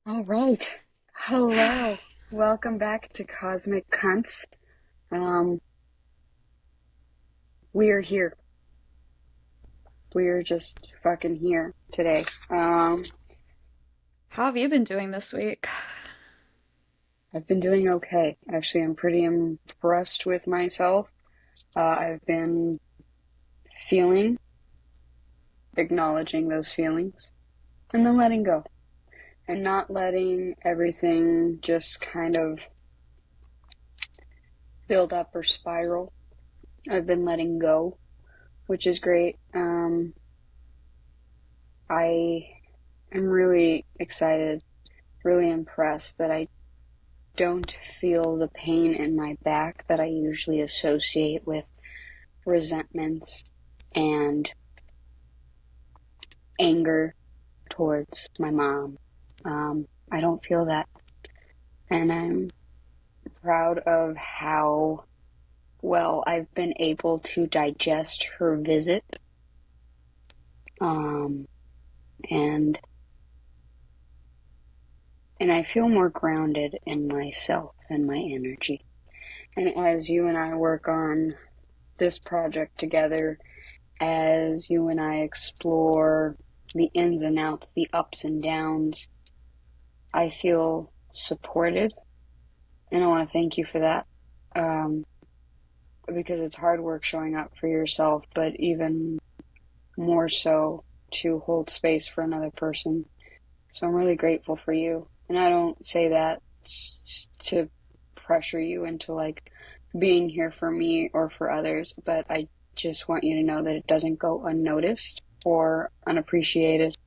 All right. Hello. Welcome back to Cosmic Cunts. Um, we're here. We're just fucking here today. How have you been doing this week? I've been doing okay. Actually, I'm pretty impressed with myself. I've been feeling, acknowledging those feelings, and then letting go. And not letting everything just kind of build up or spiral. I've been letting go, which is great. I am really excited, really impressed that I don't feel the pain in my back that I usually associate with resentments and anger towards my mom. I don't feel that. And I'm proud of how well I've been able to digest her visit. Um, and and I feel more grounded in myself and my energy. And as you and I work on this project together, as you and I explore the ins and outs, the ups and downs, I feel supported. And I want to thank you for that. Um, because it's hard work showing up for yourself, but even more so to hold space for another person. So I'm really grateful for you. And I don't say that to pressure you into like being here for me or for others, but I just want you to know that it doesn't go unnoticed or unappreciated.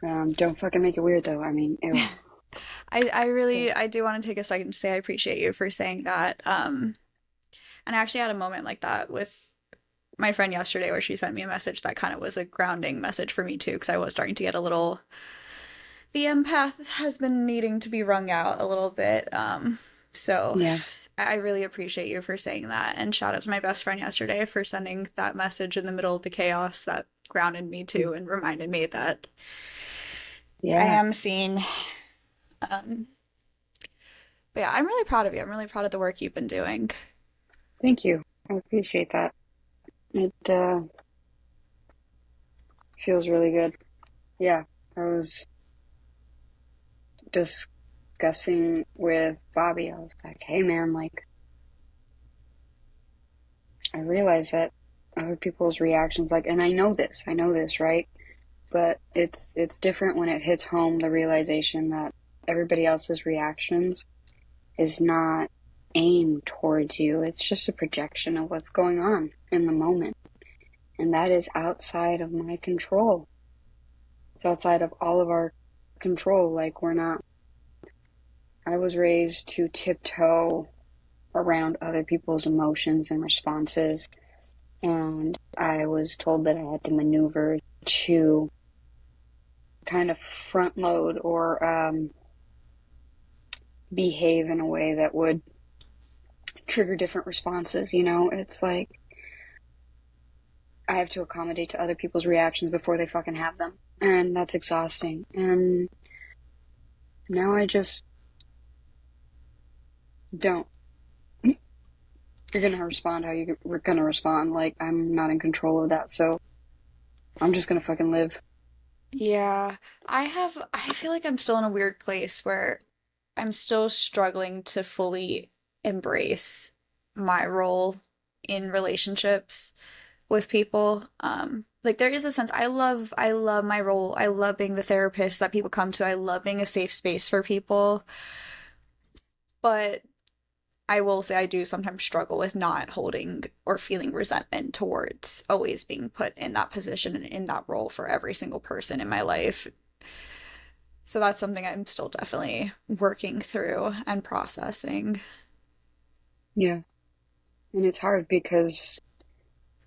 Don't fucking make it weird though. I mean, ew. I Ew. really I do want to take a second to say I appreciate you for saying that. And I actually had a moment like that with my friend yesterday where she sent me a message that kind of was a grounding message for me too, because I was starting to get a little the empath has been needing to be wrung out a little bit. So Yeah. I really appreciate you for saying that. And shout out to my best friend yesterday for sending that message in the middle of the chaos that grounded me too and reminded me that I Yeah. am seen. Um, But yeah, I'm really proud of you. I'm really proud of the work you've been doing. Thank you. I appreciate that. It feels really good. Yeah. I was discussing with Bobby. I was like, hey man, like, I realize that other people's reactions, like, and I know this, right? But it's different when it hits home the realization that everybody else's reactions is not aimed towards you. It's just a projection of what's going on in the moment. And that is outside of my control. It's outside of all of our control. Like, we're not, I was raised to tiptoe around other people's emotions and responses. And I was told that I had to maneuver to kind of front load or behave in a way that would trigger different responses. You know, it's like I have to accommodate to other people's reactions before they fucking have them. And that's exhausting. And now I just don't. You're gonna respond how you're gonna respond. Like, I'm not in control of that, so I'm just gonna fucking live. Yeah, I feel like I'm still in a weird place where I'm still struggling to fully embrace my role in relationships with people. Like there is a sense I love my role. I love being the therapist that people come to. I love being a safe space for people. But I will say I do sometimes struggle with not holding or feeling resentment towards always being put in that position and in that role for every single person in my life. So that's something I'm still definitely working through and processing. Yeah. And it's hard because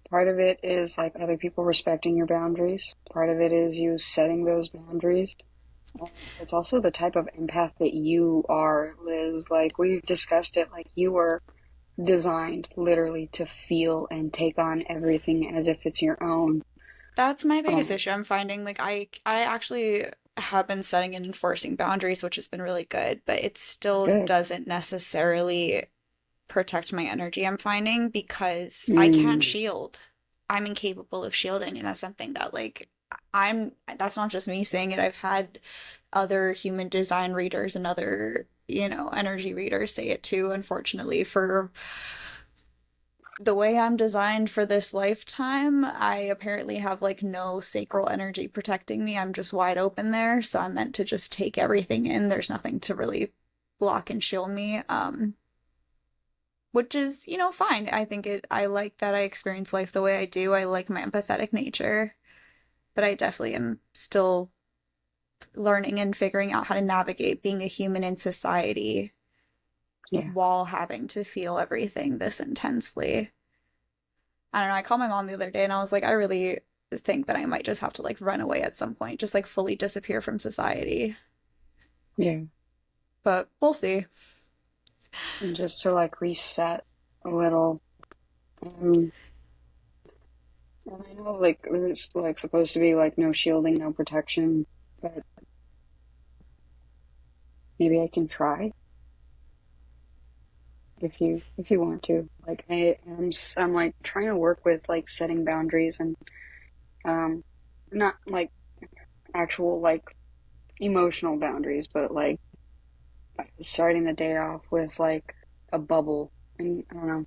part of it is like other people respecting your boundaries. Part of it is you setting those boundaries. It's also the type of empath that you are, Liz. Like, we've discussed it, like, you were designed literally to feel and take on everything as if it's your own. That's my biggest Um, issue. I'm finding like I actually have been setting and enforcing boundaries, which has been really good, but it still Good. doesn't necessarily protect my energy, I'm finding, because I can't Mm, shield. I'm incapable of shielding, and that's something that like that's not just me saying it. I've had other human design readers and other, energy readers say it too, unfortunately, for the way I'm designed for this lifetime. I apparently have like no sacral energy protecting me. I'm just wide open there, so I'm meant to just take everything in. There's nothing to really block and shield me. Which is, fine. I like that I experience life the way I do. I like my empathetic nature, but I definitely am still learning and figuring out how to navigate being a human in society yeah. while having to feel everything this intensely. I don't know. I called my mom the other day and I was like, I really think that I might just have to like run away at some point, just like fully disappear from society. Yeah. But we'll see. And just to like reset a little. Um, and I know like there's like supposed to be like no shielding, no protection, but maybe I can try if you want to. Like I'm like trying to work with like setting boundaries and um not like actual like emotional boundaries, but like starting the day off with like a bubble. And I don't know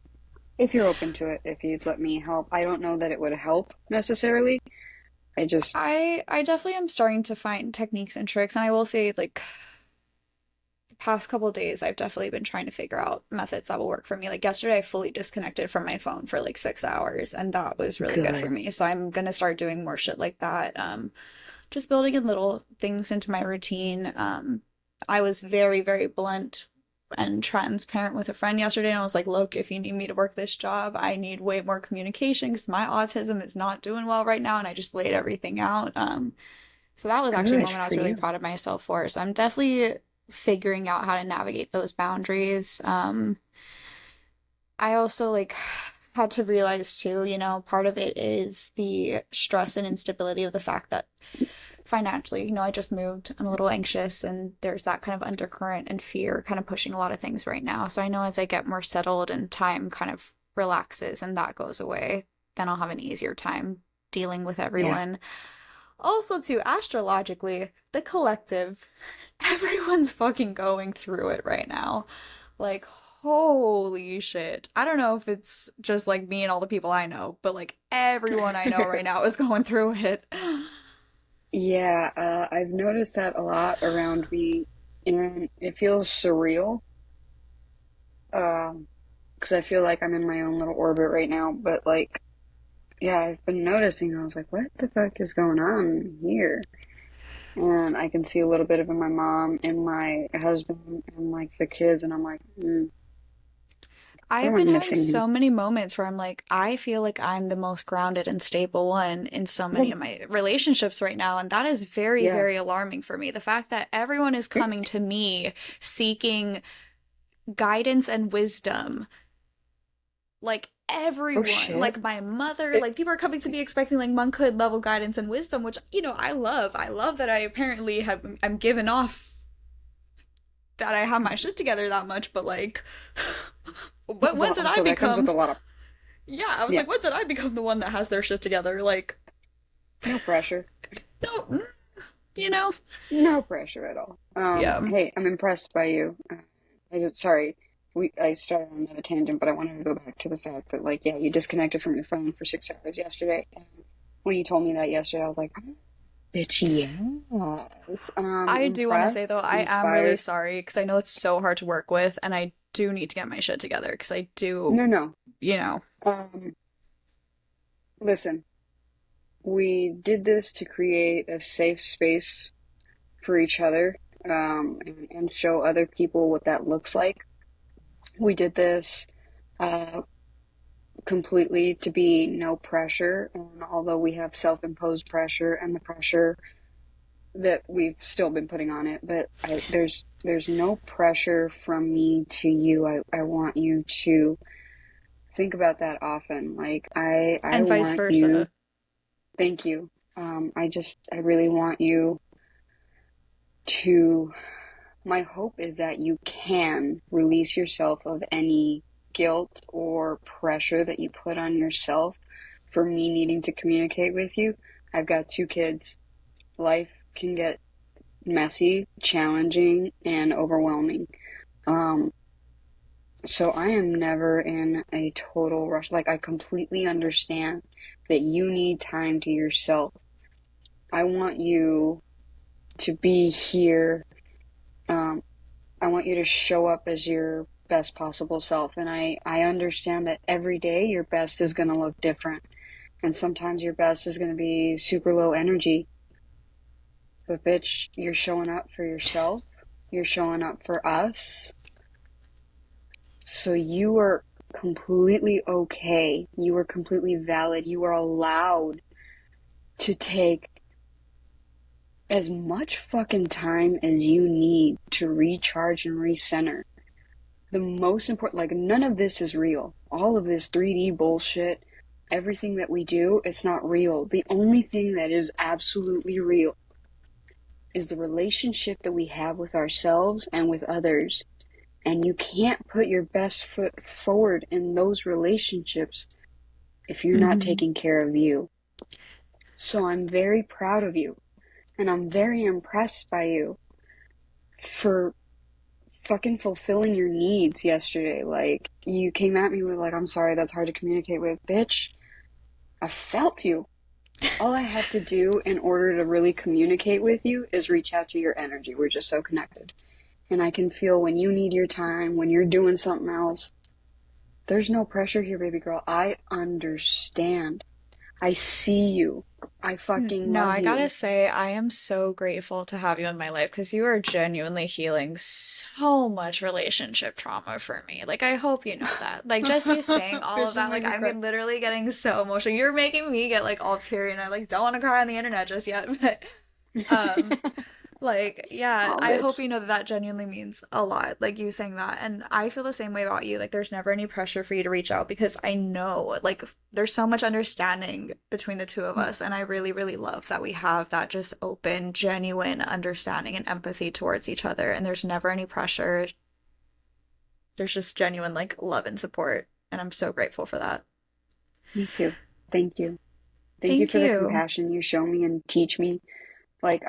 if you're open to it, if you'd let me help. I don't know that it would help necessarily. I just I definitely am starting to find techniques and tricks, and I will say like the past couple days I've definitely been trying to figure out methods that will work for me. Like yesterday I fully disconnected from my phone for like 6 hours and that was really good for good. me. So I'm gonna start doing more shit like that. Just building in little things into my routine. I was very, very blunt and transparent with a friend yesterday, and I was like, look, if you need me to work this job, I need way more communication because my autism is not doing well right now, and I just laid everything out. So that was actually a Good moment I for was really you. proud of myself for. So I'm definitely figuring out how to navigate those boundaries. I also like had to realize too, part of it is the stress and instability of the fact that financially, I just moved. I'm a little anxious and there's that kind of undercurrent and fear kind of pushing a lot of things right now. So I know as I get more settled and time kind of relaxes and that goes away, then I'll have an easier time dealing with Yeah. everyone. Also, too, astrologically, the collective, everyone's fucking going through it right now. Like, holy shit. I don't know if it's just like me and all the people I know, but like everyone I know right now is going through it. Yeah, I've noticed that a lot around me, and it feels surreal. Because I feel like I'm in my own little orbit right now. But like, yeah, I've been noticing. I was like, what the fuck is going on here? And I can see a little bit of it in my mom and my husband and like the kids, and I'm like, I've been everyone having missing so many moments where I'm like, I feel like I'm the most grounded and stable one in so many him. of my relationships right now. And that is very, Yeah. very alarming for me. The fact that everyone is coming to me seeking guidance and wisdom. Like Oh everyone, shit. like my mother, It, like people are coming to me expecting like monkhood level guidance and wisdom, which, I love. I love that I apparently I'm given off that I have my shit together that much, but like, when well, did I also that comes with become? a lot of, Yeah, I was yeah, like, when did I become the one that has their shit together? Like, no pressure. no, you know? No pressure at all. Yeah. Hey, I'm impressed by you. Sorry, I started on another tangent, but I wanted to go back to the fact that, like, yeah, you disconnected from your phone for 6 hours yesterday. And when you told me that yesterday, I was like, oh, bitch, yes. I do want to say though, Impressed, I am really inspired. sorry because I know it's so hard to work with, and I do need to get my shit together because I do, No, no. you know. Um, Listen, we did this to create a safe space for each other, and show other people what that looks like. We did this uh, completely to be no pressure. And although we have self imposed pressure and the pressure that we've still been putting on it, but there's no pressure from me to you. I want you to think about that often. Like I And vice want you. versa. Thank you. I really want you. to my hope is that you can release yourself of any guilt or pressure that you put on yourself for me needing to communicate with you. I've got 2 kids. Life can get messy, challenging, and overwhelming. Um, so I am never in a total rush. Like, I completely understand that you need time to yourself. I want you to be here. Um, I want you to show up as your best possible self. And I understand that every day your best is going to look different. And sometimes your best is going to be super low energy. But bitch, you're showing up for yourself. You're showing up for us. So you are completely okay. You are completely valid. You are allowed to take as much fucking time as you need to recharge and recenter. The most important, like, none of this is real. All of this 3D bullshit, everything that we do, it's not real. The only thing that is absolutely real is the relationship that we have with ourselves and with others. And you can't put your best foot forward in those relationships if you're not Mm-hmm. taking care of you. So I'm very proud of you. And I'm very impressed by you for fucking fulfilling your needs yesterday. Like, you came at me with, like, I'm sorry, that's hard to communicate with. Bitch, I felt you. All I have to do in order to really communicate with you is reach out to your energy. We're just so connected. And I can feel when you need your time, when you're doing something else. There's no pressure here, baby girl. I understand. I see you. I fucking No, love I gotta you. say, I am so grateful to have you in my life because you are genuinely healing so much relationship trauma for me. Like, I hope you know that. Like, just you saying all Bitch, of don't that, make like, me I'm cry. literally getting so emotional. You're making me get like all teary, and I like don't want to cry on the internet just yet. But um, like, yeah, Oh, I hope bitch. you know that that genuinely means a lot, like you saying that. And I feel the same way about you. Like, there's never any pressure for you to reach out because I know, like, there's so much understanding between the two of us. And I really, really love that we have that just open, genuine understanding and empathy towards each other. And there's never any pressure. There's just genuine, like, love and support. And I'm so grateful for that. Me too. Thank you. Thank you Thank for the you. compassion you show me and teach me. Like,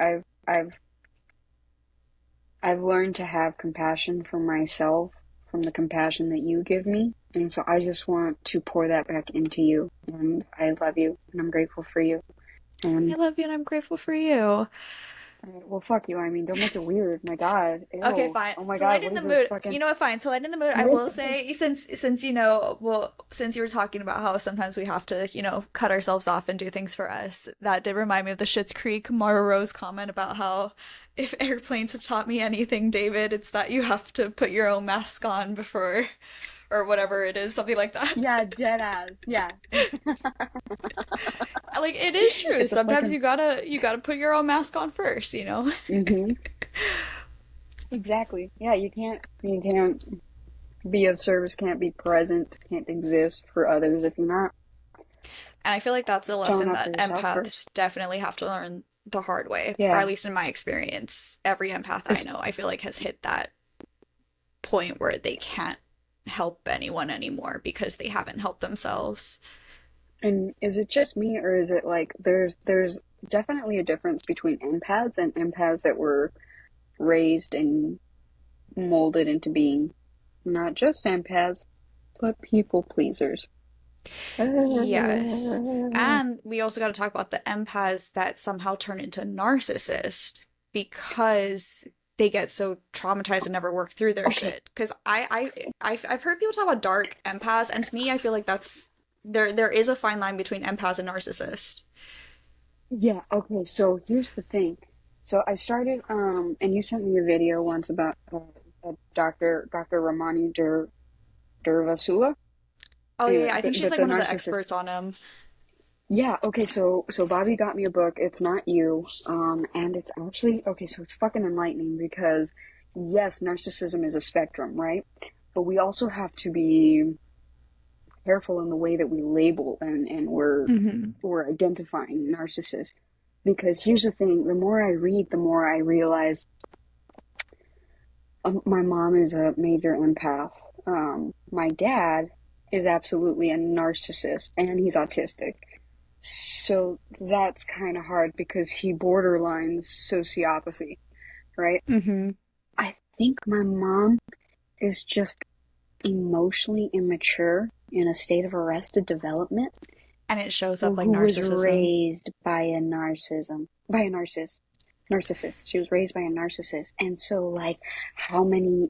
I've learned to have compassion for myself from the compassion that you give me. And so I just want to pour that back into you. And I love you and I'm grateful for you. I And love you and I'm grateful for you. well, fuck you. I mean, don't make it weird. My God. Okay, Ew. fine. Oh my To God. lighten What the is this mood, fucking. you know what? Fine. To lighten the mood, I will This. say, since you know, well, since you were talking about how sometimes we have to, cut ourselves off and do things for us, that did remind me of the Schitt's Creek Mara Rose comment about how if airplanes have taught me anything, David, it's that you have to put your own mask on before, or whatever it is, something like that. Yeah, dead ass. Yeah. Like it is true. It's a Sometimes fucking. you gotta put your own mask on first, you know? Mm-hmm. Exactly. Yeah, you can't be of service, can't be present, can't exist for others if you're not And I feel like that's a showing lesson up for that yourself empaths first. definitely have to learn the hard way, or at Yeah. least in my experience. Every empath I It's, know, I feel like has hit that point where they can't help anyone anymore because they haven't helped themselves. and is it just me or is it like there's definitely a difference between empaths and empaths that were raised and molded into being not just empaths, but people pleasers. Yes. And we also got to talk about the empaths that somehow turn into narcissists because they get so traumatized and never work through their Okay. shit. Because I've heard people talk about dark empaths, and to me, I feel like that's there is a fine line between empaths and narcissists. Yeah, okay, so here's the thing. So I started, and you sent me a video once about Dr. Ramani Durvasula. Oh yeah, Anyway, yeah, I think she's like the one of the narcissist. experts on him. Yeah, okay, so Bobby got me a book. It's Not You, and it's actually okay. So it's fucking enlightening because yes, narcissism is a spectrum, right? But we also have to be careful in the way that we label and Hmm. we're identifying narcissists. Because here's the thing: the more I read, the more I realize My mom is a major empath. My dad is absolutely a narcissist, and he's autistic. So that's kind of hard because he borderlines sociopathy, right? Mm-hmm. I think my mom is just emotionally immature in a state of arrested development And it shows up like who was narcissism. raised by a narcissist. She was raised by a narcissist. And so like how many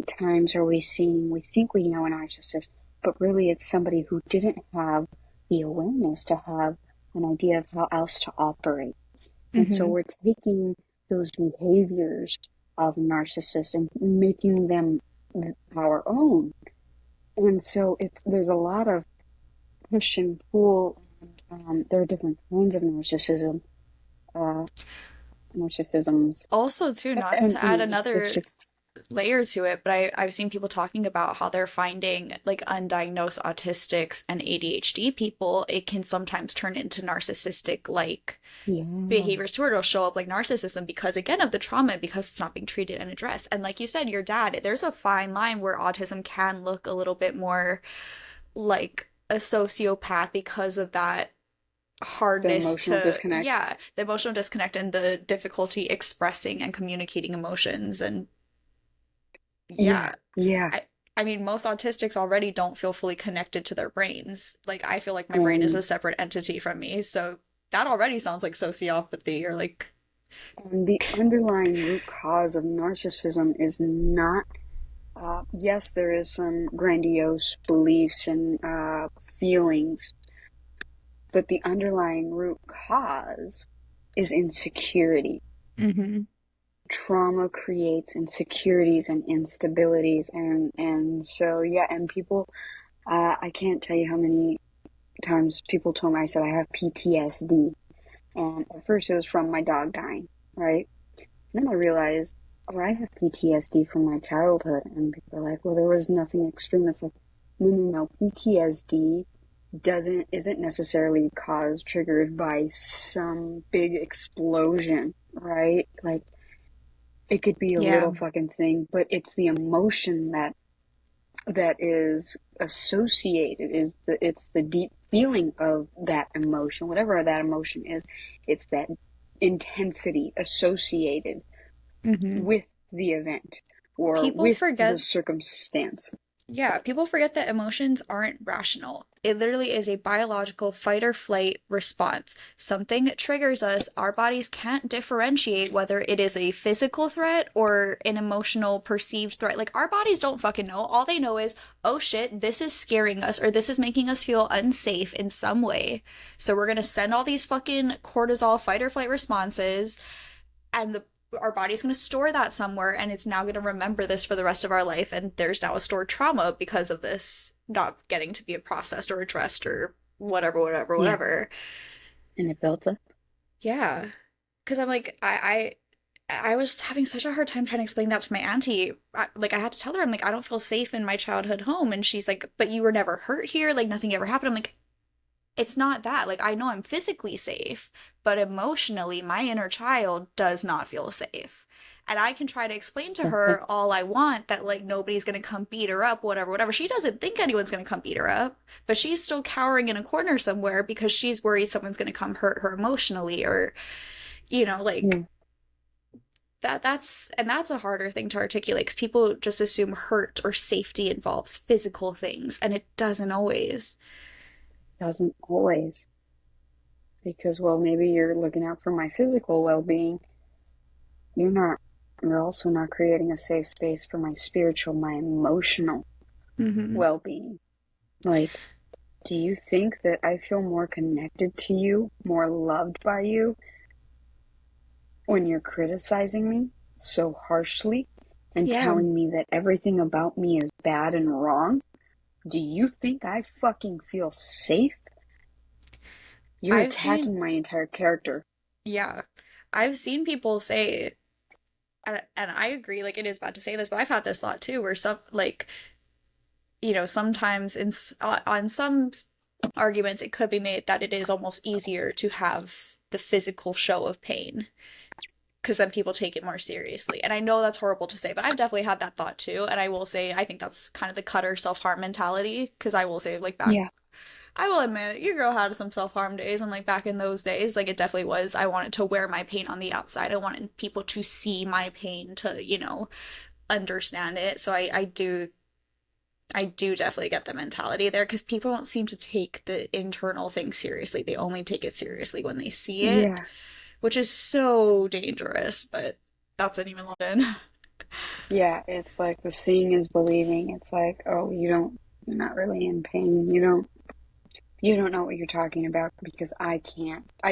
times are we think we know a narcissist, but really it's somebody who didn't have the awareness to have an idea of how else to operate. And so Mm-hmm. we're taking those behaviors of narcissists and making them our own. And so there's a lot of push and pull. There are different kinds of uh, narcissisms, Also, too, not and to add it's another just layer to it, but I've seen people talking about how they're finding like undiagnosed autistics and ADHD people, it can sometimes turn into narcissistic like yeah, behaviors too, or it'll show up like narcissism because again of the trauma and because it's not being treated and addressed. And like you said, your dad, there's a fine line where autism can look a little bit more like a sociopath because of that the hardness emotional to, disconnect. yeah, the emotional disconnect and the difficulty expressing and communicating emotions. And Yeah, yeah, yeah, I I mean most autistics already don't feel fully connected to their brains. Like I feel like my brain is a and separate entity from me. So that already sounds like sociopathy or like and the underlying root cause of narcissism is not. Yes, there is some grandiose beliefs and feelings, but the underlying root cause is insecurity. hmm. Trauma creates insecurities and instabilities, and so yeah, and people, I can't tell you how many times people told me I said I have PTSD, and at first it was from my dog dying, right? And then I realized, oh, I have PTSD from my childhood, and people are like, well, there was nothing extreme. It's like, no, no, no, PTSD isn't necessarily triggered by some big explosion, right? Like it could be a Yeah. little fucking thing, but it's the emotion that is associated, it's the deep feeling of that emotion, whatever that emotion is. It's that intensity associated Hmm. with the event or People with the forget circumstance. Yeah, people forget that emotions aren't rational. It literally is a biological fight or flight response. Something triggers us, our bodies can't differentiate whether it is a physical threat or an emotional perceived threat. Like, our bodies don't fucking know. All they know is, oh shit, this is scaring us or this is making us feel unsafe in some way. So we're gonna send all these fucking cortisol fight or flight responses and our body's going to store that somewhere and it's now going to remember this for the rest of our life and there's now a stored trauma because of this not getting to be processed or addressed or whatever whatever Yeah, whatever. and it built up. Yeah, because I'm like I was having such a hard time trying to explain that to my auntie. Like I had to tell her, I'm like, I don't feel safe in my childhood home, and she's like, but you were never hurt here, like nothing ever happened. I'm like, it's not that. Like, I know I'm physically safe, but emotionally, my inner child does not feel safe. And I can try to explain to her all I want that, like, nobody's going to come beat her up, whatever, whatever. She doesn't think anyone's going to come beat her up, but she's still cowering in a corner somewhere because she's worried someone's going to come hurt her emotionally or, like, Yeah, that's a harder thing to articulate because people just assume hurt or safety involves physical things, and it doesn't always. doesn't always, because well, maybe you're looking out for my physical well-being. You're not. You're also not creating a safe space for my spiritual, my emotional Hmm. well-being. Like, do you think that I feel more connected to you, more loved by you when you're criticizing me so harshly and Yeah. telling me that everything about me is bad and wrong? Do you think I fucking feel safe? You're I've seen attacking my entire character. Yeah. I've seen people say, and I agree, like, it is bad to say this, but I've had this thought too, where some, like, sometimes on some arguments, it could be made that it is almost easier to have the physical show of pain. because then people take it more seriously. And I know that's horrible to say, but I've definitely had that thought too. And I will say, I think that's kind of the cutter self-harm mentality. Because I will say, like, back, Yeah. I will admit, your girl had some self-harm days. And like back in those days, like, it definitely was, I wanted to wear my pain on the outside. I wanted people to see my pain to, understand it. So I do definitely get the mentality there because people don't seem to take the internal thing seriously. They only take it seriously when they see it, Yeah. which is so dangerous, but that's an even lesson. Yeah. It's like the seeing is believing. It's like, oh, you're not really in pain. You don't know what you're talking about because I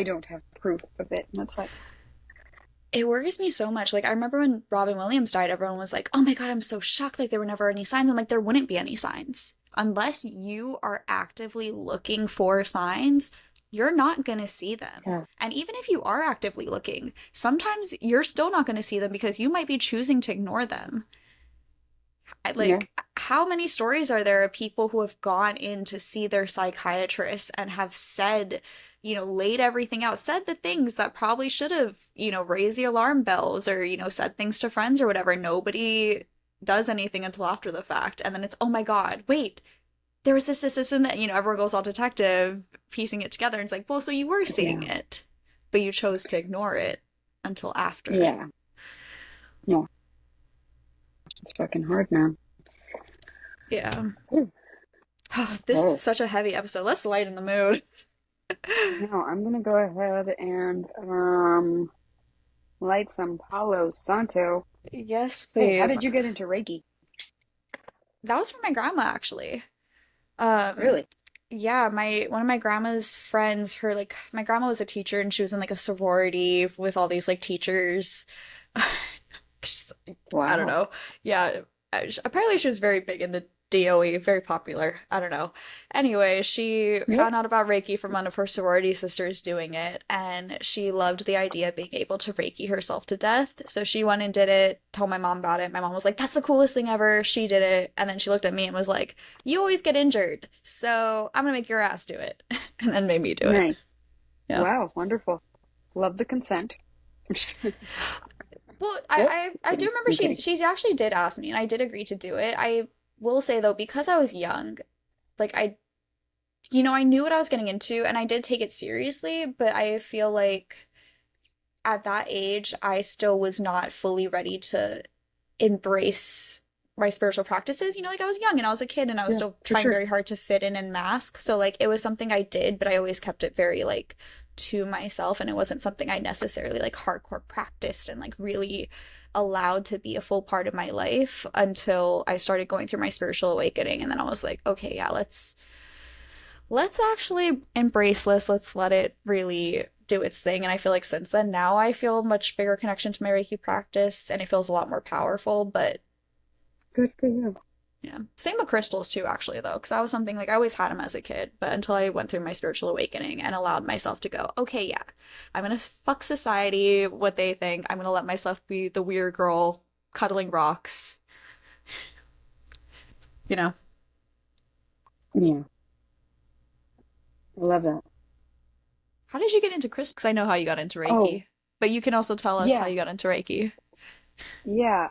don't have proof of it. And it's like, It worries me so much. Like, I remember when Robin Williams died, everyone was like, oh my God, I'm so shocked. Like, there were never any signs. I'm like, there wouldn't be any signs. Unless you are actively looking for signs, you're not going to see them. yeah. And even if you are actively looking, sometimes you're still not going to see them because you might be choosing to ignore them. Yeah. Like, how many stories are there of people who have gone in to see their psychiatrist and have said, laid everything out, said the things that probably should have, raised the alarm bells or, said things to friends or whatever. Nobody does anything until after the fact. And then it's, oh my God, wait, there was this, and that, everyone goes all detective, piecing it together. And it's like, well, so you were seeing Yeah. it, but you chose to ignore it until after. Yeah. Yeah. It's fucking hard now. Yeah. Ooh. This is Oh. such a heavy episode. Let's lighten the mood. Now I'm gonna go ahead and light some Palo Santo. Yes, Hey, how please. did you get into Reiki? That was from my grandma, actually. Um, Really? yeah, my one of my grandma's friends, my grandma was a teacher and she was in like a sorority with all these like teachers. She's, I don't Wow. know. Yeah, apparently she was very big in the DOE, very popular. I don't know. Anyway, she Yep. found out about Reiki from one of her sorority sisters doing it, and she loved the idea of being able to Reiki herself to death. So she went and did it, told my mom about it. My mom was like, "That's the coolest thing ever." She did it, and then she looked at me and was like, "You always get injured, so I'm gonna make your ass do it," and then made me do it. Nice. Yeah. Wow, wonderful. Love the consent. Well, Yep. I do remember I'm she kidding. she actually did ask me, and I did agree to do it. I will say though, because I was young, like I knew what I was getting into, and I did take it seriously, but I feel like at that age, I still was not fully ready to embrace my spiritual practices. Like I was young and I was a kid and I was Yeah, still for trying sure. very hard to fit in and mask. So like it was something I did, but I always kept it very like to myself, and it wasn't something I necessarily like hardcore practiced and like really allowed to be a full part of my life until I started going through my spiritual awakening. And then I was like, okay, yeah, let's actually embrace this. Let's let it really do its thing. And I feel like since then, now I feel a much bigger connection to my Reiki practice and it feels a lot more powerful. But Good for you. yeah, same with crystals too, actually, though, because that was something like I always had them as a kid, but until I went through my spiritual awakening and allowed myself to go, okay, yeah, I'm gonna fuck society, what they think. I'm gonna let myself be the weird girl cuddling rocks, you know? Yeah, I love that. How did you get into crystals? Because I know how you got into Oh, Reiki, but you can also tell us how yeah, you got into Reiki. yeah.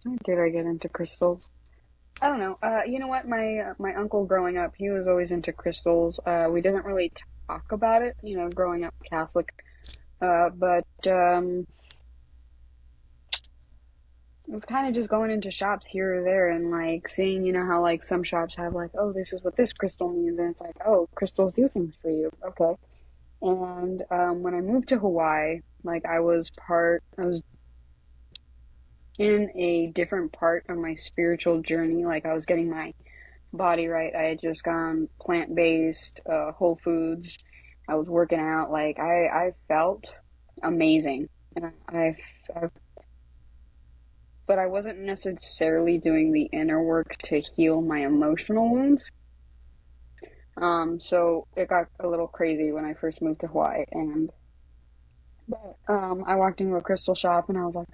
How did I get into crystals? I don't know. You know what? My uncle growing up, he was always into crystals. We didn't really talk about it, growing up Catholic. But it was kind of just going into shops here or there and like seeing, how like some shops have like, oh, this is what this crystal means, and it's like, oh, crystals do things for you. Okay. And when I moved to Hawaii, like I was in a different part of my spiritual journey. Like I was getting my body right. I had just gone plant-based, whole foods. I was working out. Like I felt amazing. And I but I wasn't necessarily doing the inner work to heal my emotional wounds. So it got a little crazy when I first moved to Hawaii, and I walked into a crystal shop and I was like,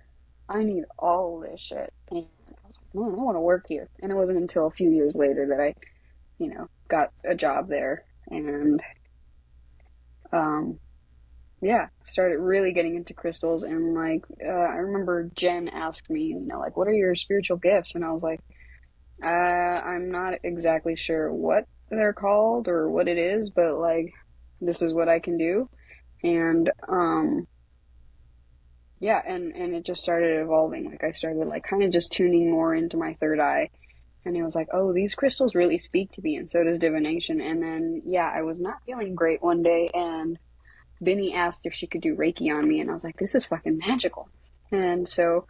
I need all this shit. And I was like, man, I want to work here. And it wasn't until a few years later that I, got a job there. And um, yeah, started really getting into crystals. And like, I remember Jen asked me, like, what are your spiritual gifts? And I was like, I'm not exactly sure what they're called or what it is, but like, this is what I can do. And, yeah, and it just started evolving. Like, I started like kind of just tuning more into my third eye. And it was like, oh, these crystals really speak to me, and so does divination. And then, yeah, I was not feeling great one day, and Benny asked if she could do Reiki on me, and I was like, this is fucking magical. And so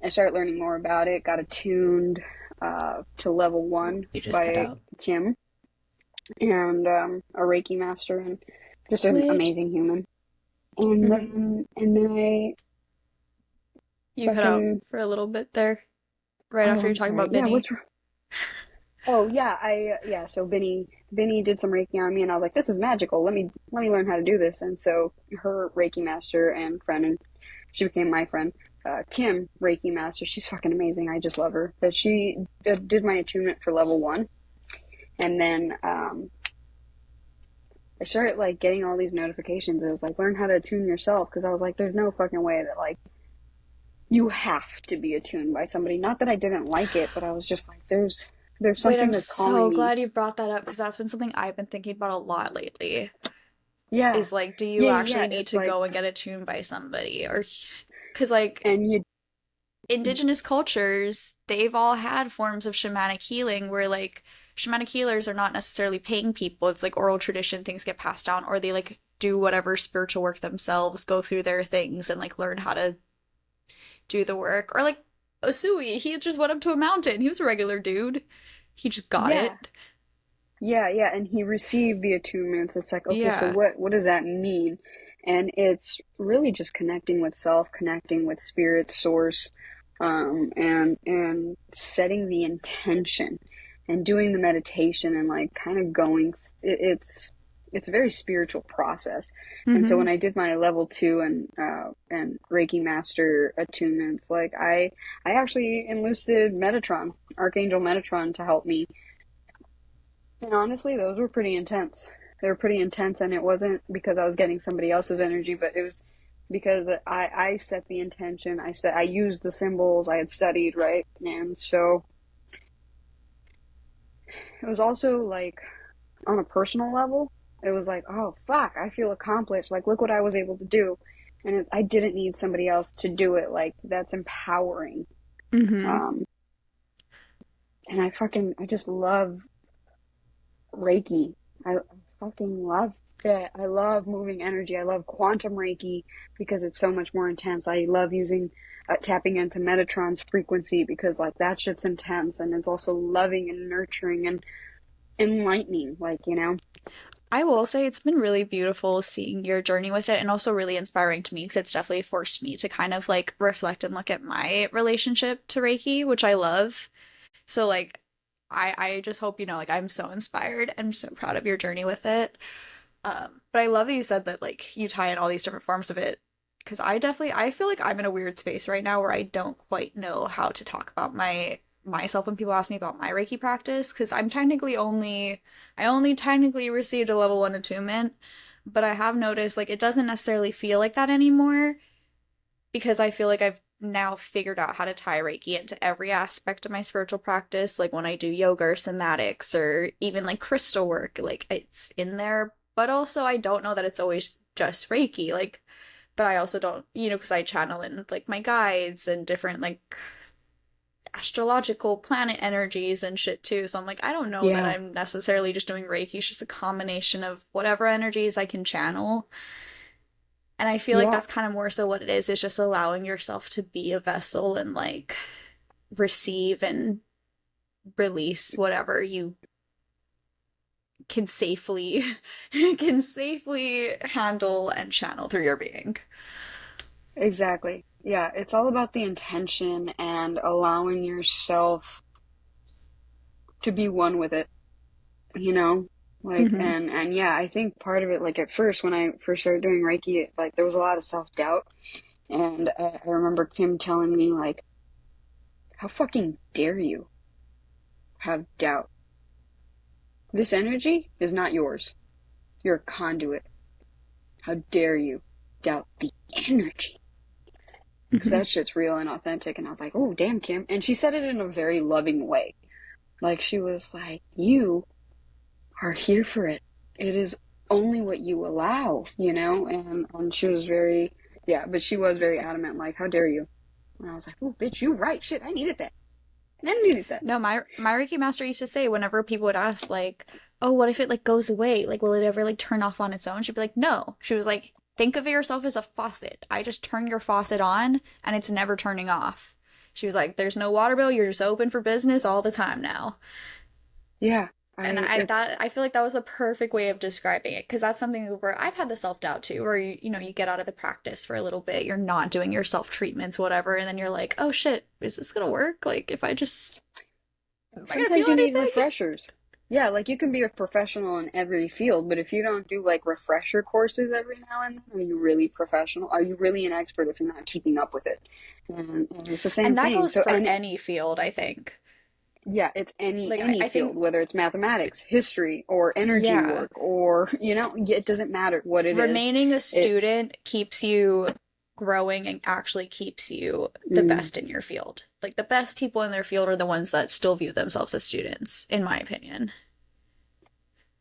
I started learning more about it, got attuned to level one You just cut by out. Kim, and a Reiki master, and just an Which amazing human. And then I you cut out fucking, for a little bit there, right oh, after you're I'm talking sorry. about Yeah, Benny. what's wrong? Oh yeah, yeah. So Benny did some Reiki on me, and I was like, "This is magical. Let me learn how to do this." And so her Reiki master and friend, and she became my friend, Kim Reiki master. She's fucking amazing. I just love her. But she did my attunement for level one, and then I started like getting all these notifications. It was like, learn how to attune yourself, because I was like, there's no fucking way that like you have to be attuned by somebody. Not that I didn't like it, but I was just like, there's Wait, I'm something that's calling so me. glad you brought that up because that's been something I've been thinking about a lot lately. Yeah, Is like, do you yeah, yeah. actually need It's to like, go and get attuned by somebody? Or, because like and you indigenous cultures, they've all had forms of shamanic healing where like shamanic healers are not necessarily paying people. It's like oral tradition, things get passed down, or they like do whatever spiritual work themselves, go through their things and like learn how to do the work. Or like Osui, he just went up to a mountain. He was a regular dude. He just got yeah, it. yeah, and he received the attunements. It's like, okay, so Yeah. what does that mean? And it's really just connecting with self, connecting with spirit, source, and setting the intention, and doing the meditation, and like kind of going. It's a very spiritual process. And so Mm-hmm. when I did my level two and Reiki Master attunements, like I actually enlisted Metatron, Archangel Metatron, to help me. And honestly, those were pretty intense. They were pretty intense, and it wasn't because I was getting somebody else's energy, but it was because I set the intention. I used the symbols I had studied, right? And so it was also like on a personal level, it was like, oh fuck, I feel accomplished. Like, look what I was able to do, and I didn't need somebody else to do it. Like, that's empowering. Mm-hmm. Um, and I just love Reiki. I fucking love it. I love moving energy. I love quantum Reiki because it's so much more intense. I love using tapping into Metatron's frequency because like that shit's intense, and it's also loving and nurturing and enlightening. Like, I will say it's been really beautiful seeing your journey with it and also really inspiring to me because it's definitely forced me to kind of like reflect and look at my relationship to Reiki, which I love. So like I just hope you know like I'm so inspired and so proud of your journey with it. But I love that you said that like you tie in all these different forms of it because I feel like I'm in a weird space right now where I don't quite know how to talk about myself when people ask me about my Reiki practice because I only technically received a level one attunement, but I have noticed like it doesn't necessarily feel like that anymore because I feel like I've now figured out how to tie Reiki into every aspect of my spiritual practice. Like when I do yoga or somatics or even like crystal work, like it's in there. But also, I don't know that it's always just Reiki. Like, but I also don't, because I channel in like my guides and different like astrological planet energies and shit too. So I'm like, I don't know that yeah, I'm necessarily just doing Reiki. It's just a combination of whatever energies I can channel. And I feel like yeah, that's kind of more so what it is just allowing yourself to be a vessel and like receive and release whatever you can safely can safely handle and channel through your being. exactly. Yeah, it's all about the intention and allowing yourself to be one with it. you know like Mm-hmm. and yeah, I think part of it, like at first when I first started doing Reiki, like there was a lot of self-doubt. And I remember Kim telling me like, how fucking dare you have doubt? This energy is not yours. You're a conduit. How dare you? picked out the energy. Because that shit's real and authentic. And I was like, oh, damn, Kim. And she said it in a very loving way. Like, she was like, you are here for it. It is only what you allow, you know? And she was very, yeah, but she was very adamant, like, how dare you? And I was like, oh, bitch, you right. Shit, I needed that. I needed that. No, my Reiki master used to say whenever people would ask like, "Oh, what if it like goes away? Like, will it ever like turn off on its own?" She'd be like, "No." She was like, "Think of yourself as a faucet. I just turn your faucet on and it's never turning off." She was like, "There's no water bill. You're just open for business all the time now." Yeah, And I feel like that was a perfect way of describing it because that's something where I've had the self-doubt too, where you get out of the practice for a little bit, you're not doing your self-treatments, whatever, and then you're like, "Oh shit, is this gonna work? Like if I just am I gonna sometimes feel you need anything?" refreshers. Yeah, like you can be a professional in every field, but if you don't do like refresher courses every now and then, are you really professional? Are you really an expert if you're not keeping up with it? And it's the same And that thing. goes So, for and any field, I think. yeah, it's any Like any I field, think whether it's mathematics, history, or energy yeah, work, or it doesn't matter what it is. remaining a It student keeps you growing and actually keeps you the mm, best in your field. Like the best people in their field are the ones that still view themselves as students, in my opinion.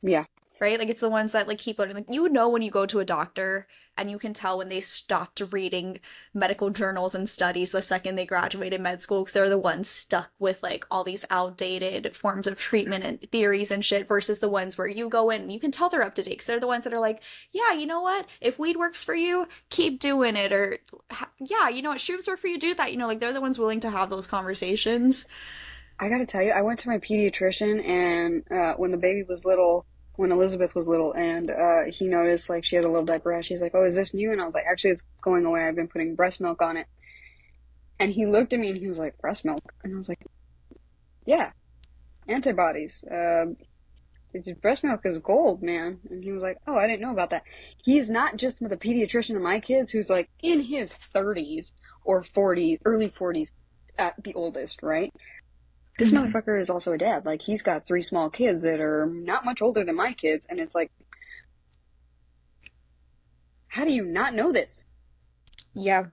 yeah. Right? Like it's the ones that like keep learning. Like you know when you go to a doctor and you can tell when they stopped reading medical journals and studies the second they graduated med school because they're the ones stuck with like all these outdated forms of treatment and theories and shit versus the ones where you go in and you can tell they're up to date because they're the ones that are like, yeah, you know what? If weed works for you, keep doing it. Or yeah, you know what? Shrooms work for you, do that. Like they're the ones willing to have those conversations. I gotta tell you, I went to my pediatrician, and when the baby was little, when Elizabeth was little, and he noticed like she had a little diaper rash. He's like, "Oh, is this new?" And I was like, "Actually, it's going away. I've been putting breast milk on it." And he looked at me and he was like, "Breast milk?" And I was like, "Yeah, antibodies. Breast milk is gold, man." And he was like, "Oh, I didn't know about that." He's not just the pediatrician of my kids, who's like in his 30s or 40s, early 40s at the oldest, right? This Mm-hmm. motherfucker is also a dad. Like, he's got three small kids that are not much older than my kids, and it's like, how do you not know this? Yeah.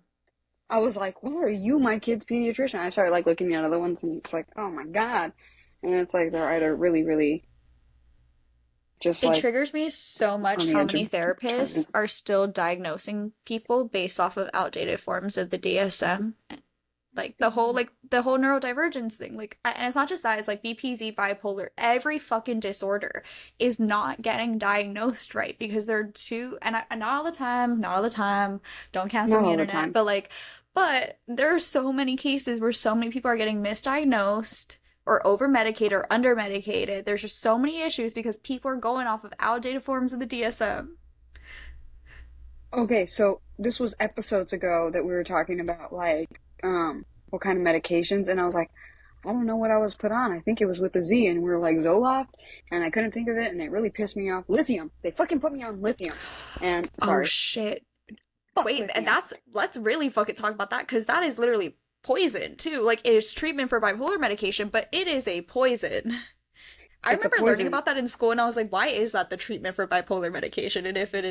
I was like, well, are you my kid's pediatrician? I started like looking at other ones, and it's like, oh my god. And it's like they're either really, really just It like triggers me so much on the how edge of many therapists retarded. are still diagnosing people based off of outdated forms of the DSM. Like the whole neurodivergence thing. And it's not just that, it's like BPD, bipolar, every fucking disorder is not getting diagnosed right because they're too, and not all the time, don't cancel Not me all the internet, time. but there are so many cases where so many people are getting misdiagnosed or over medicated or under medicated. There's just so many issues because people are going off of outdated forms of the DSM. Okay, so this was episodes ago that we were talking about like what kind of medications, and I was like, I don't know what I was put on. I think it was with the Z, and we were like Zoloft, and I couldn't think of it, and it really pissed me off. Lithium. They fucking put me on lithium. And Oh sorry, shit. fuck Wait, and lithium. let's really fucking talk about that because that is literally poison too. Like it's treatment for bipolar medication, but it is a poison. I It's a remember learning poison. about that in school and I was like, why is that the treatment for bipolar medication? And if it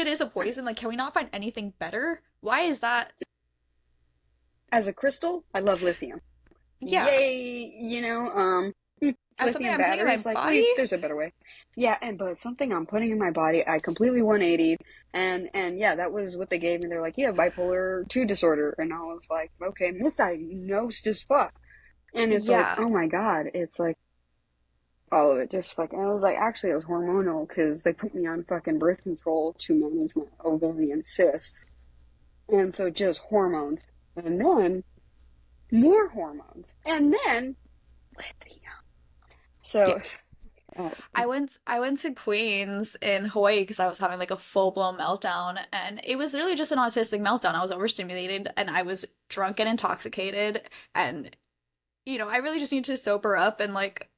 is a poison, like can we not find anything better? Why is that? As a crystal, I love lithium. Yeah, Yay, as something lithium I'm putting in my batteries. Like, body? wait, there's a better way. Yeah, and but something I'm putting in my body, I completely 180'd, and yeah, that was what they gave me. They're like, you have bipolar 2 disorder, and I was like, okay, misdiagnosed as fuck. And it's like, Yeah. oh my god, it's like all of it just fucking. I was like, actually, it was hormonal because they put me on fucking birth control to manage my ovarian cysts, and so just hormones, and then more hormones, and then lithium. Yeah. So, oh, I went to Queens in Hawaii because I was having like a full-blown meltdown and it was literally just an autistic meltdown. I was overstimulated and I was drunk and intoxicated and I really just need to sober up and like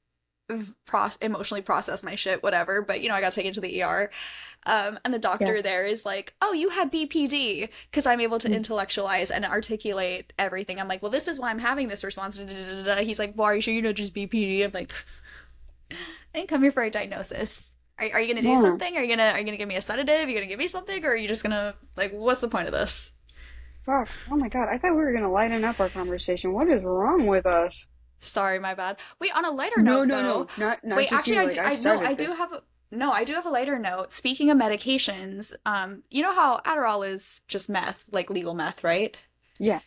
emotionally process my shit, whatever. But I got taken to the ER. And the yeah. doctor there is like, "Oh, you have BPD," because I'm able to Mm. intellectualize and articulate everything. I'm like, "Well, this is why I'm having this response." He's like, "Well, are you sure you know just BPD?" I'm like, I didn't come here for a diagnosis. Are you gonna do Yeah. something? Are you gonna give me a sedative? Are you gonna give me something, or are you just gonna like what's the point of this? Fuck. Oh my God. I thought we were gonna lighten up our conversation. What is wrong with us? Sorry, my bad. Wait, on a lighter No, note no, though, no. Not wait, just actually you. I Like do I I no, started I do this. have no, I do have a lighter note. Speaking of medications, you know how Adderall is just meth, like legal meth, right? Yeah.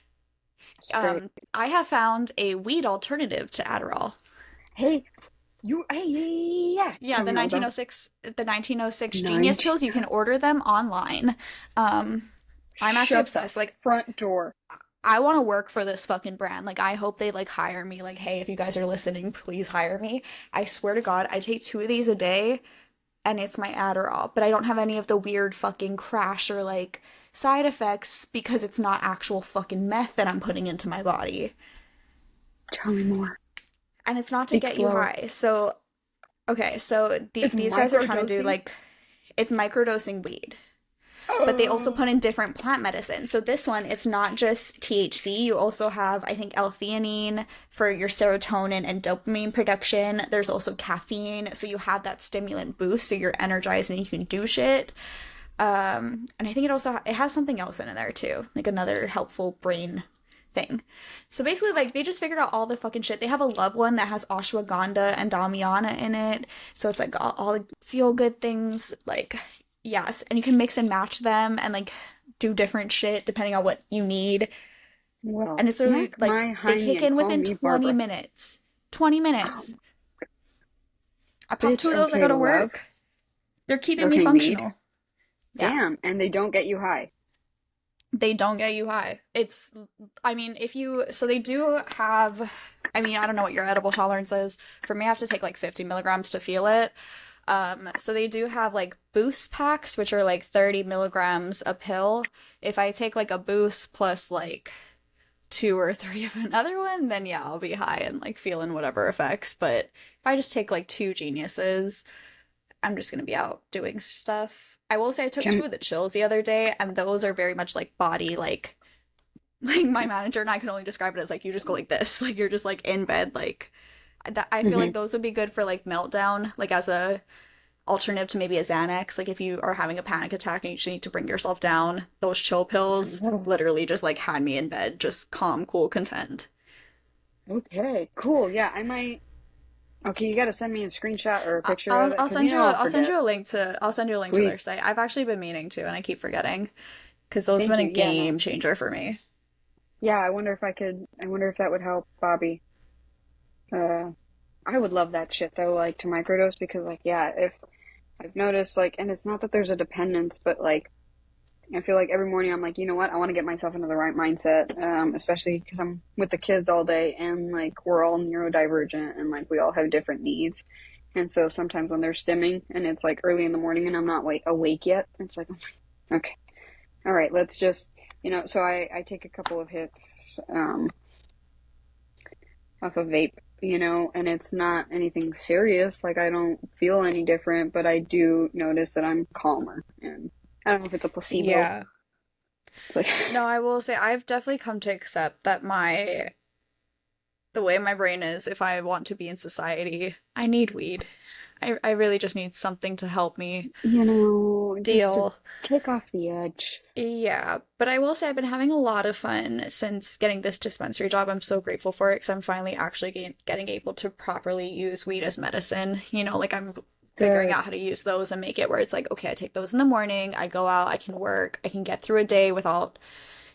Straight. I have found a weed alternative to Adderall. Hey, you. Hey, yeah. Yeah, Tell me all about it. 1906 Genius 19. pills, you can order them online. Um, I'm actually Shut the obsessed. Like, front door. I want to work for this fucking brand. Like, I hope they like hire me. Like, hey, if you guys are listening, please hire me. I swear to God, I take 2 of these a day and it's my Adderall, but I don't have any of the weird fucking crash or like side effects because it's not actual fucking meth that I'm putting into my body. Tell me more. And it's not to Speak get you slower. high. So, okay, so It's these guys are trying to do microdosing. like it's microdosing weed, but they also Oh. put in different plant medicine. So this one, it's not just THC. You also have, I think, L-theanine for your serotonin and dopamine production. There's also caffeine, so you have that stimulant boost, so you're energized and you can do shit. And I think it has something else in there too, like another helpful brain thing. So basically, like they just figured out all the fucking shit. They have a love one that has ashwagandha and damiana in it, so it's like all the feel good things. Like yes, and you can mix and match them and like do different shit depending on what you need. Well, And it's literally smack like my they hiney kick and in call within me 20 Barbara. minutes. 20 Oh, minutes. I pop bitch. 2 of those. I Okay, go to love. work. They're keeping me Okay, meat. functional. Yeah. Damn. And they don't get you high. They don't get you high. I mean, so they do have, I mean, I don't know what your edible tolerance is. For me, I have to take like 50 milligrams to feel it. So they do have like boost packs, which are like 30 milligrams a pill. If I take like a boost plus like 2 or 3 of another one, then yeah, I'll be high and like feeling whatever effects. But if I just take like 2 geniuses, I'm just gonna be out doing stuff. I will say I took 2 Can of the chills the other day, and those are very much like body, like my manager and I can only describe it as like you just go like this, like you're just like in bed, like that. I feel hmm like those would be good for like meltdown, like as a alternative to maybe a Xanax. Like if you are having a panic attack and you just need to bring yourself down, those chill pills literally just like had me in bed, just calm, cool, content. Okay, cool. Yeah, I might. Okay, you gotta send me a screenshot or a picture of it, I'll because you send know I'll forget. I'll send you a link to their Please. site. I've actually been meaning to, and I keep forgetting because those have Thank been you. a Yeah, no. game changer for me. Yeah, I wonder if I could. I wonder if that would help Bobby. Uh, I would love that shit though, like to microdose, because like yeah, if I've noticed like, and it's not that there's a dependence, but like I feel like every morning I'm like, you know what, I want to get myself into the right mindset, especially because I'm with the kids all day and like we're all neurodivergent and like we all have different needs. And so sometimes when they're stimming and it's like early in the morning and I'm not awake yet, it's like, oh my, okay, all right, let's just, so I take a couple of hits off a vape, and it's not anything serious. Like I don't feel any different, but I do notice that I'm calmer. And I don't know if it's a placebo. Yeah. It's like, No, I will say I've definitely come to accept that the way my brain is, if I want to be in society, I need weed. I really just need something to help me just to deal. take off the edge. Yeah, but I will say I've been having a lot of fun since getting this dispensary job. I'm so grateful for it because I'm finally actually getting able to properly use weed as medicine. Like I'm figuring Good. out how to use those and make it where it's like, okay, I take those in the morning, I go out, I can work, I can get through a day without,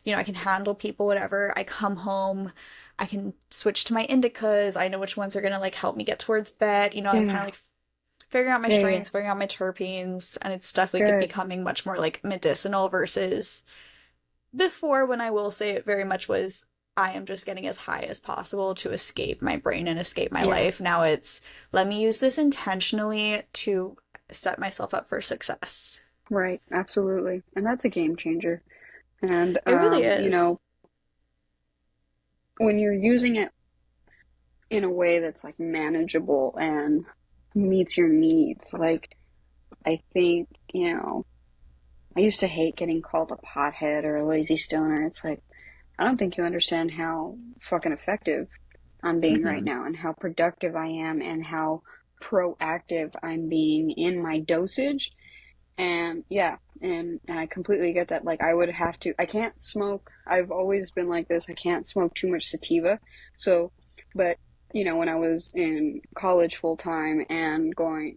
I can handle people, whatever. I come home, I can switch to my indicas. I know which ones are gonna like help me get towards bed. I'm kind of Yeah. like figuring out my Yeah, yeah. strains, figuring out my terpenes, and it's definitely Good. becoming much more like medicinal versus before when I will say it very much was I am just getting as high as possible to escape my brain and escape my Yeah. life. Now it's let me use this intentionally to set myself up for success. Right. Absolutely. And that's a game changer. And It really is. when you're using it in a way that's like manageable and meets your needs, like I think, I used to hate getting called a pothead or a lazy stoner. It's like I don't think you understand how fucking effective I'm being right Hmm. now and how productive I am and how proactive I'm being in my dosage. And yeah, and I completely get that. Like, I would have to, I can't smoke. I've always been like this. I can't smoke too much sativa. So, but when I was in college full time and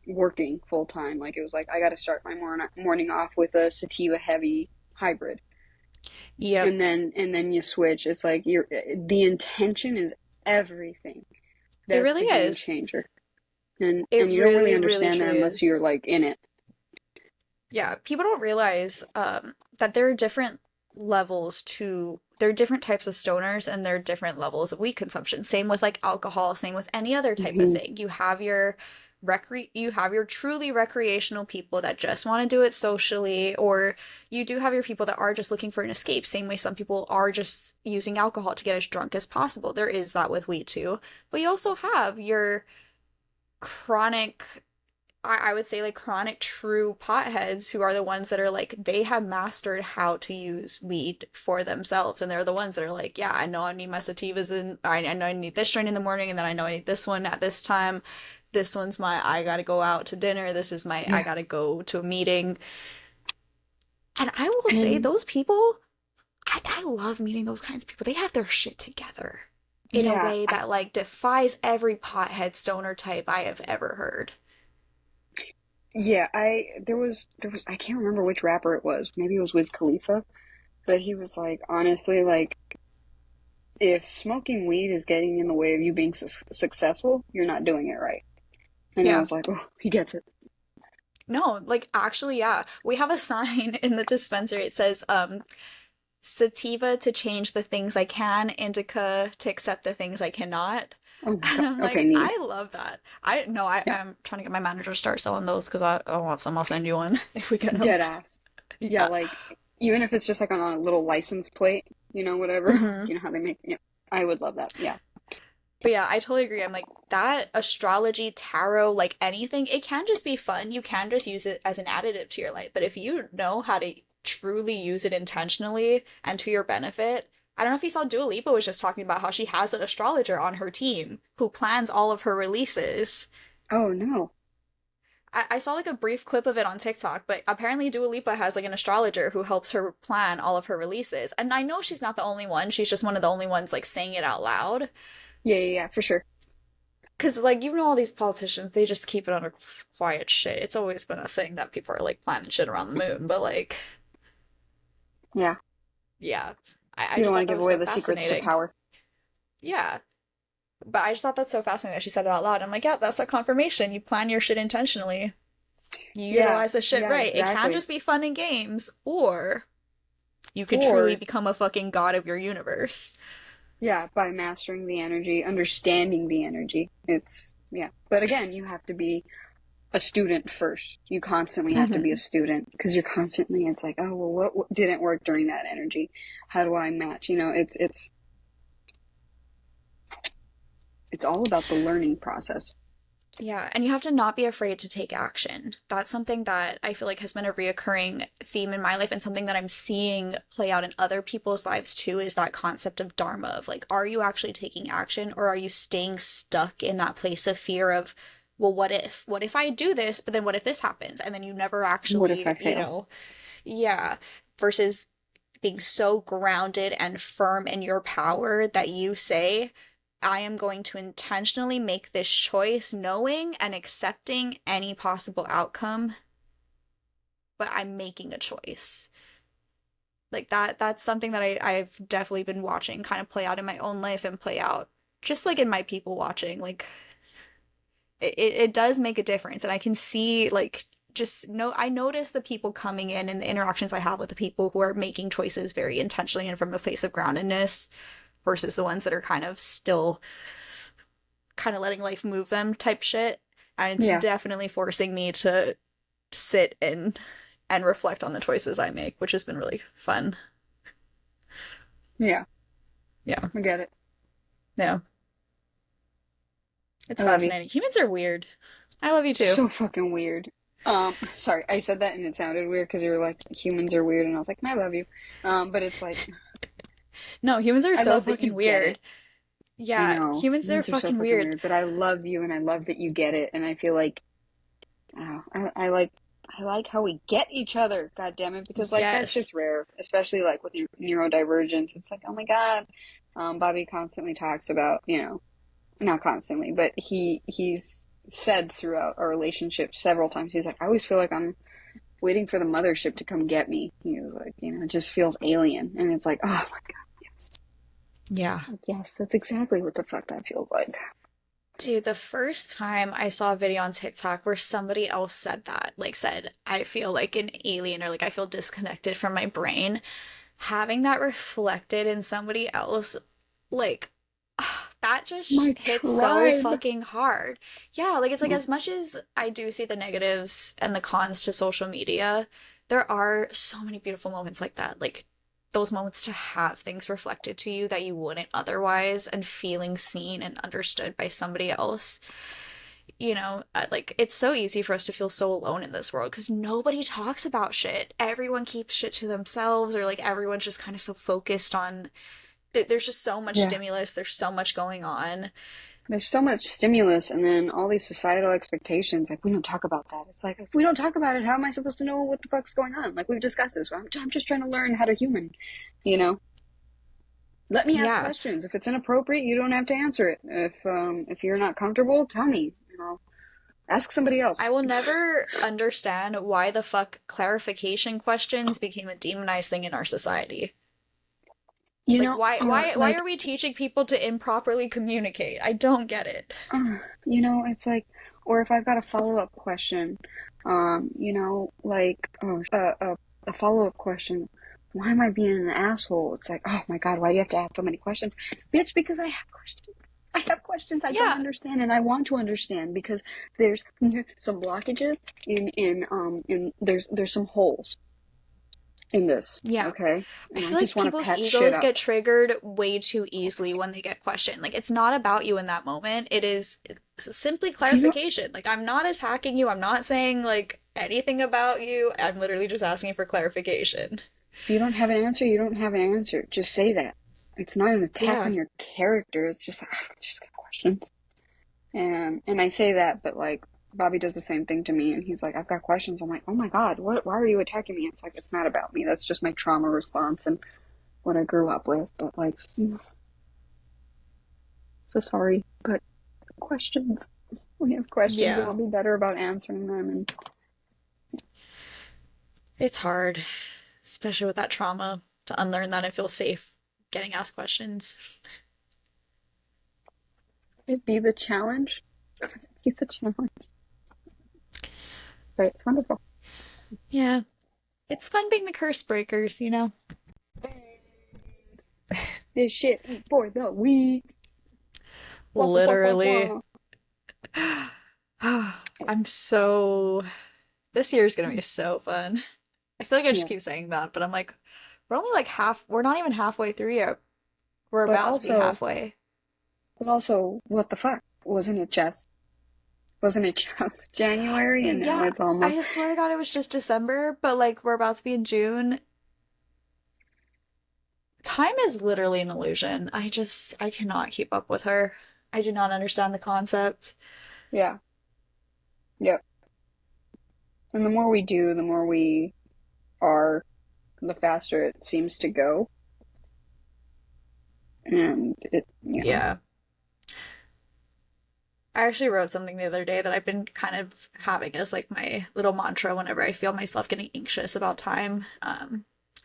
working full time, like, it was like I got to start my morning off with a sativa heavy hybrid. Yep. And then you switch. It's like the intention is everything. It That's really the game is. changer. And It you don't really really, really understand that truly unless is. you're like in it. Yeah, people don't realize that there are different there are different types of stoners and there are different levels of weed consumption. Same with like alcohol, same with any other type of Hmm. thing. You have your truly recreational people that just want to do it socially, or you do have your people that are just looking for an escape. Same way some people are just using alcohol to get as drunk as possible. There is that with weed too. But you also have your chronic I would say like chronic true potheads who are the ones that are like they have mastered how to use weed for themselves, and they're the ones that are like, yeah, I know I need my sativas and I know I need this strain in the morning, and then I know I need this one at this time. This one's my I gotta go out to dinner. This is my I Yeah. gotta go to a meeting. And I will say And those people, I love meeting those kinds of people. They have their shit together in a yeah, way that like defies every pothead stoner type I have ever heard. there was I can't remember which rapper it was. Maybe it was Wiz Khalifa, but he was like, honestly, like, if smoking weed is getting in the way of you being successful, you're not doing it right. And I Yeah. was like, oh, he gets it. No, like actually, yeah. We have a sign in the dispensary. It says, sativa to change the things I can, indica to accept the things I cannot. Oh my And God. I'm Okay, like, neat. I love that. I no, I, Yeah, I'm trying to get my manager to start selling those because I want some. I'll send you one if we get them. dead ass. Yeah, Yeah. like, even if it's just like on a little license plate, whatever. Hmm. You know how they make. Yeah, I would love that. Yeah, But yeah, I totally agree. I'm like, that astrology, tarot, like anything, it can just be fun. You can just use it as an additive to your life. But if you know how to truly use it intentionally and to your benefit, I don't know if you saw Dua Lipa was just talking about how she has an astrologer on her team who plans all of her releases. oh no. I saw like a brief clip of it on TikTok, but apparently Dua Lipa has like an astrologer who helps her plan all of her releases. And I know she's not the only one. She's just one of the only ones like saying it out loud. Yeah, yeah, yeah, for sure. Because, like, you know, all these politicians, they just keep it under quiet shit. It's always been a thing that people are, like, planning shit around the moon. But, like, Yeah, yeah. I you don't just want thought to that give was away so the secrets to fascinating. power. Yeah. But I just thought that's so fascinating that she said it out loud. I'm like, yeah, that's the confirmation. You plan your shit intentionally. You Yeah, utilize the shit yeah, right. It can exactly. just be fun and games, or you can truly Or become a fucking god of your universe. yeah, by mastering the energy, understanding the energy. Yeah. But again, you have to be a student first. You constantly have to be a Hmm. student because you're constantly, it's like, oh, well, what didn't work during that energy? How do I match? It's all about the learning process. Yeah, and you have to not be afraid to take action. That's something that I feel like has been a reoccurring theme in my life and something that I'm seeing play out in other people's lives too is that concept of dharma of like, are you actually taking action or are you staying stuck in that place of fear of, well, what if? What if I do this, but then what if this happens? And then you never What if I actually, fail? yeah, versus being so grounded and firm in your power that you say, I am going to intentionally make this choice, knowing and accepting any possible outcome, but I'm making a choice. Like that's something that I've definitely been watching kind of play out in my own life and play out just like in my people watching. Like it does make a difference. And I can see like just no I notice the people coming in and the interactions I have with the people who are making choices very intentionally and from a place of groundedness versus the ones that are kind of still kind of letting life move them type shit. And it's Yeah, definitely forcing me to sit and reflect on the choices I make, which has been really fun. yeah, Yeah. I get it. Yeah. I It's love you. fascinating. Humans are weird. I love you too. So fucking weird. Sorry, I said that and it sounded weird because you were like, humans are weird, and I was like, I love you. But it's like, No, humans are I so love that you fucking get weird. it. I Yeah, know humans, they're humans are so fucking fucking weird. weird, but I love you and I love that you get it. And I feel like, oh, I like how we get each other. God damn it, because like that Yes. shit's rare, especially like with neurodivergence. It's like, oh my God. Bobby constantly talks about, not constantly, but he's said throughout our relationship several times. He's like, I always feel like I'm waiting for the mothership to come get me. He was like, it just feels alien, and it's like, oh my God, yes, Yeah. like, yes, that's exactly what the fuck that feels like. Dude, the first time I saw a video on TikTok where somebody else said that, like said, I feel like an alien or like I feel disconnected from my brain, having that reflected in somebody else, like that just My hits so tribe. fucking hard. Yeah, like it's like Yeah, as much as I do see the negatives and the cons to social media, there are so many beautiful moments like that. Like those moments to have things reflected to you that you wouldn't otherwise and feeling seen and understood by somebody else. Like it's so easy for us to feel so alone in this world because nobody talks about shit. Everyone keeps shit to themselves, or like everyone's just kind of so focused on there's just so much yeah. stimulus, there's so much going on. There's so much stimulus, and then all these societal expectations. Like we don't talk about that. It's like if we don't talk about it, how am I supposed to know what the fuck's going on? Like we've discussed this. I'm just trying to learn how to human. You know, let me ask Yeah. questions. If it's inappropriate, you don't have to answer it. If you're not comfortable, tell me. Ask somebody I else. will never understand why the fuck clarification questions became a demonized thing in our society. Like why Or why why like, are we teaching people to improperly communicate? I don't get it. it's like, or if I've got a follow up question, like, a follow up question. Why am I being an asshole? It's like, oh my God, why do you have to ask so many questions? Bitch, because I have questions. I have questions I don't Yeah. understand and I want to understand because there's some blockages in there's some holes in this, Yeah. okay? I And I feel like just want to people's patch shit egos up. get triggered way too easily Yes. when they get questioned. Like, it's not about you in that moment. It's simply If you don't clarification. Like, I'm not attacking you. I'm not saying, like, anything about you. I'm literally just asking for clarification. if you don't have an answer, you don't have an answer. Just say that. It's not an attack Yeah. on your character. It's just I just got questions. And I say that, but like Bobby does the same thing to me, and he's like, I've got questions. I'm like, oh my God, what? Why are you attacking me? It's like it's not about me. That's just my trauma response and what I grew up with. But like, so sorry, but questions. We have questions, and Yeah. I'll be better about answering them. And It's hard, especially with that trauma, to unlearn that and feel safe getting asked questions. it'd be the challenge. Be the challenge. But it's wonderful. Yeah. It's fun being the curse breakers, you know? This shit ain't for the weak. Wah, wah, wah, wah, Literally. wah. I'm so. This year is gonna be so fun. I feel like I just Yeah, keep saying that, but I'm like, we're only like we're not even halfway through yet. We're but about to be also, halfway. what the fuck? Wasn't it just? Wasn't it just January, and now Yeah, it's almost. I swear to God, it was just December, but like we're about to be in June. Time is literally an illusion. I cannot keep up with her. I do not understand the concept. Yeah, yep. And the more we do, the more we are, the faster it seems to go. And Yeah. I actually wrote something the other day that I've been kind of having as like my little mantra whenever I feel myself getting anxious about time.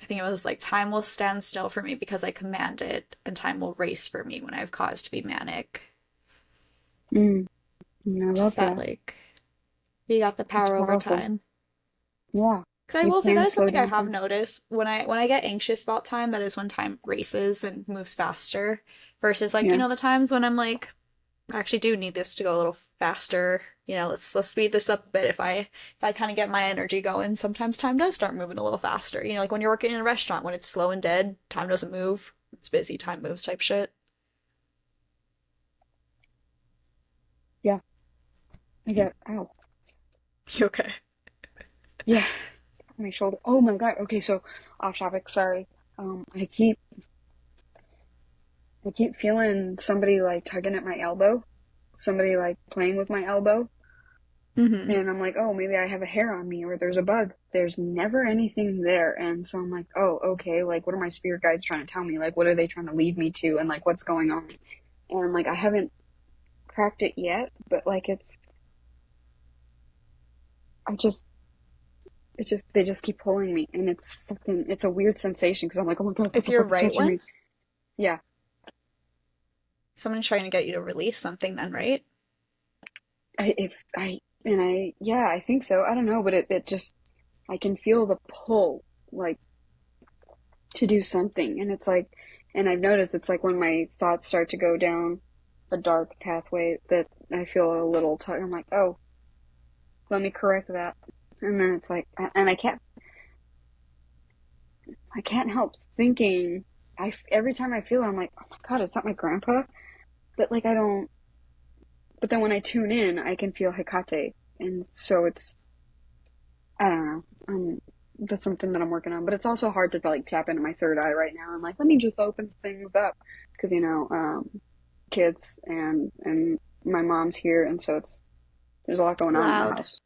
I think it was like time will stand still for me because I command it, and time will race for me when I have cause to be manic. mm, I love Just that that. like we got the That's power over powerful. time. Yeah, Because I you will say can that is slow something I down have time. noticed when I get anxious about time, that is when time races and moves faster versus like, Yeah, the times when I'm like, I actually do need this to go a little faster. Let's speed this up a bit. If I kind of get my energy going, sometimes time does start moving a little faster. Like when you're working in a restaurant, when it's slow and dead, time doesn't move. It's busy, time moves type shit. yeah. I get. Ow. You okay? Yeah, my shoulder. Oh my God. Okay, so off topic. Sorry. I keep I keep feeling somebody like tugging at my elbow, somebody like playing with my elbow. Hmm. And I'm like, oh, maybe I have a hair on me or there's a bug. There's never anything there. And so I'm like, oh, okay, like what are my spirit guides trying to tell me? Like, what are they trying to lead me to? And like, what's going on? And like, I haven't cracked it yet, but like, I just, they just keep pulling me. And it's a weird sensation because I'm like, oh my God, what It's the your fuck's right touching one? me? Yeah. Someone's trying to get you to release something then, right? Yeah, I think so. I don't know, but it just, I can feel the pull, like, to do something. And it's like, and I've noticed it's like when my thoughts start to go down a dark pathway that I feel a little tired. I'm like, oh, let me correct that. And then it's like, and I can't help thinking, every time I feel it, I'm like, oh my God, is that my grandpa? But like, I don't, but then when I tune in, I can feel Hecate. And so I don't know. That's something that I'm working on, but it's also hard to like tap into my third eye right now. I'm like, let me just open things up because kids and my mom's here, and so there's a lot going on in the Loud. house.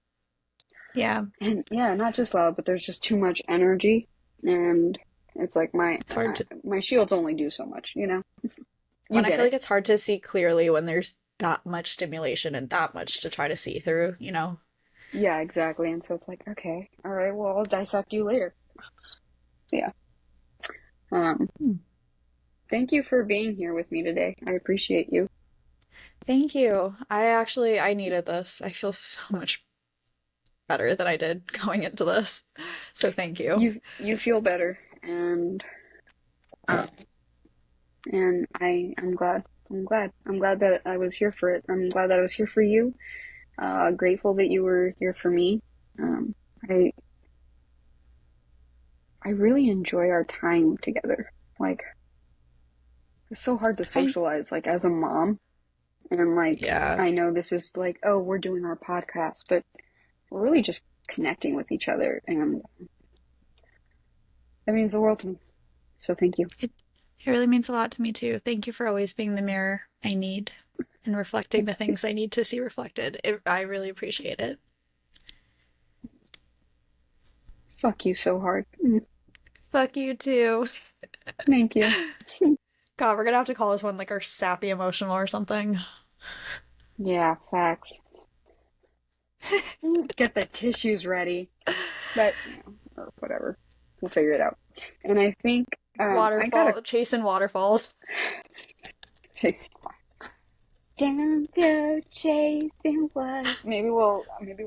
Yeah. And yeah, not just loud, but there's just too much energy, and it's like It's hard to, my shields only do so much. You when I get feel it. like it's hard to see clearly when there's that much stimulation and that much to try to see through, you know? Yeah, exactly. And so it's like, okay, all right, well, I'll dissect you later. Yeah. Um, Hmm. Thank you for being here with me today. I appreciate you. Thank you. I needed this. I feel so much better than I did going into this. So thank you. You feel better, uh, and I'm glad. I'm glad. I'm glad that I was here for it. I'm glad that I was here for you. Grateful that you were here for me. Um, I I really enjoy our time together. Like it's so hard to I, socialize. Like as a mom, and like yeah, I know this is like, oh, we're doing our podcast, but we're really just connecting with each other, and that means the world to me. So thank you. it, it really means a lot to me too. Thank you for always being the mirror I need and reflecting the things I need to see reflected. I really appreciate it. Fuck you so hard. Fuck you too. Thank you. God, we're gonna have to call this one like our sappy emotional or something. Yeah, facts. Get the tissues ready. But, or whatever. We'll figure it out. And I think I gotta Waterfall, chasing waterfalls. chase. Don't go chasing what. Maybe we'll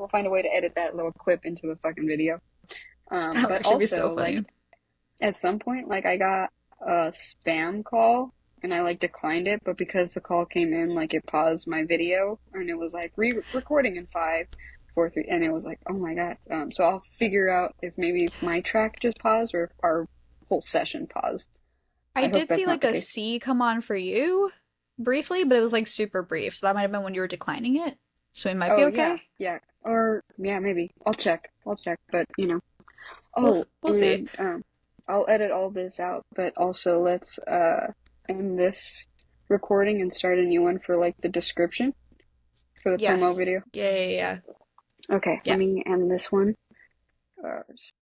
find a way to edit that little clip into the fucking video. That But actually be so also like funny. at some point like I got a spam call and I like declined it, but because the call came in, like it paused my video and it was like recording in 5, 4, 3, and it was like, oh my God. So I'll figure out if maybe my track just paused or if our whole session paused. I I hope did see that's not like the a case. C come on for you briefly, but it was like super brief. So that might have been when you were declining it. So we might be Oh yeah, okay. yeah. Or yeah, maybe. I'll check, but We'll Oh, we'll see. and I'll edit all this out, but also let's end this recording and start a new one for like the description for the promo Yes. video. Yeah, yeah, yeah. Okay, let Yeah. me end this one. Uh,